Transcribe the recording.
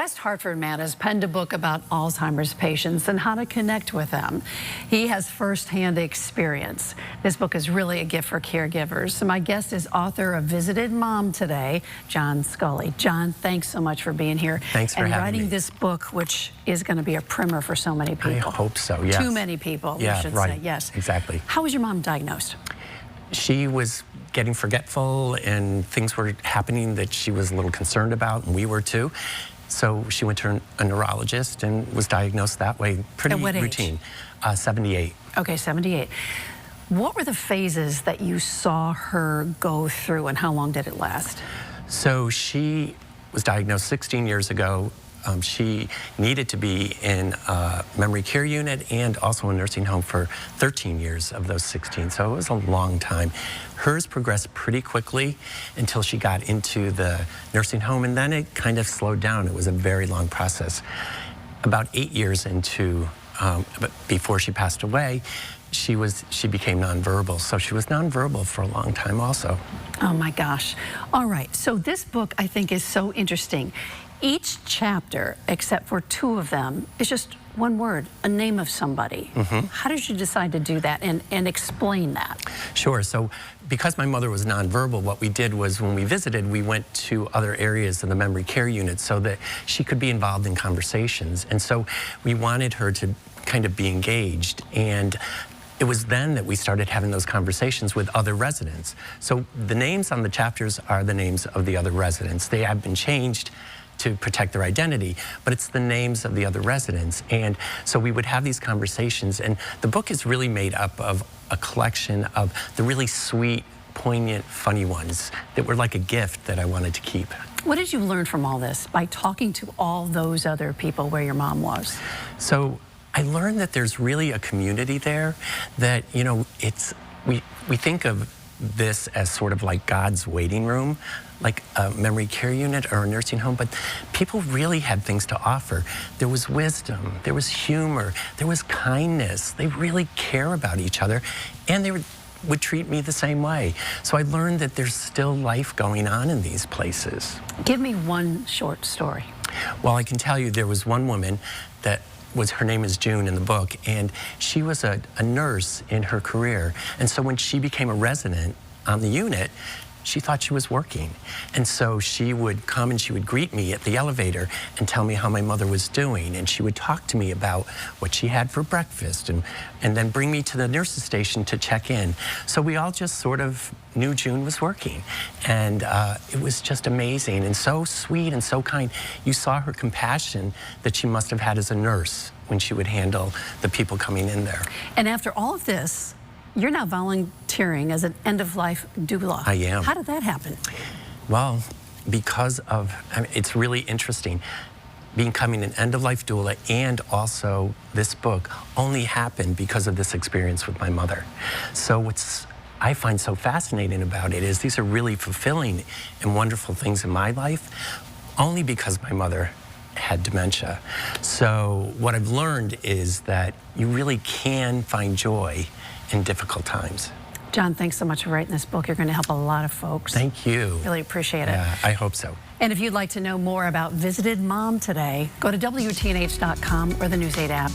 West Hartford man has penned a book about Alzheimer's patients and how to connect with them. He has firsthand experience. This book is really a gift for caregivers. So my guest is author of Visited Mom today, John Scully. John, thanks so much for being here. Thanks for having me. And writing this book, which is going to be a primer for so many people. I hope so, yes. Too many people, we should say, yes. Exactly. How was your mom diagnosed? She was getting forgetful and things were happening that she was a little concerned about, and we were too. So she went to a neurologist and was diagnosed that way. Pretty routine. 78. Okay, 78. What were the phases that you saw her go through, and how long did it last? So she was diagnosed 16 years ago. She needed to be in a memory care unit and also a nursing home for 13 years of those 16, so it was a long time. Hers progressed pretty quickly until she got into the nursing home, and then it kind of slowed down. It was a very long process. About 8 years into, before she passed away, she became nonverbal, so she was nonverbal for a long time also. Oh my gosh. All right, so this book I think is so interesting. Each chapter, except for 2 of them, is just one word, a name of somebody. How did you decide to do that and explain that? Sure. So because my mother was nonverbal, what we did was when we visited, we went to other areas of the memory care unit so that she could be involved in conversations. And so we wanted her to kind of be engaged. And it was then that we started having those conversations with other residents. So the names on the chapters are the names of the other residents. They have been changed to protect their identity, but it's the names of the other residents. And so we would have these conversations, and the book is really made up of a collection of the really sweet, poignant, funny ones that were like a gift that I wanted to keep. What did you learn from all this by talking to all those other people where your mom was? So I learned that there's really a community there that, you know, we think of this as sort of like God's waiting room, like a memory care unit or a nursing home, but people really had things to offer. There was wisdom, there was humor, there was kindness. They really care about each other, and they would treat me the same way. So I learned that there's still life going on in these places. Give me one short story. Well, I can tell you there was one woman that her name is June in the book, and she was a nurse in her career. And so when she became a resident on the unit, she thought she was working. And so she would come and she would greet me at the elevator and tell me how my mother was doing. And she would talk to me about what she had for breakfast and then bring me to the nurse's station to check in. So we all just sort of knew June was working. And it was just amazing and so sweet and so kind. You saw her compassion that she must have had as a nurse when she would handle the people coming in there. And after all of this, you're now volunteering as an end-of-life doula. I am. How did that happen? Well, because of, it's really interesting. Becoming an end-of-life doula and also this book only happened because of this experience with my mother. So what's I find so fascinating about it is these are really fulfilling and wonderful things in my life, only because my mother had dementia. So what I've learned is that you really can find joy in difficult times. John, thanks so much for writing this book. You're going to help a lot of folks. Thank you. Really appreciate it. Yeah, I hope so. And if you'd like to know more about Visited Mom today, go to WTNH.com or the News 8 app.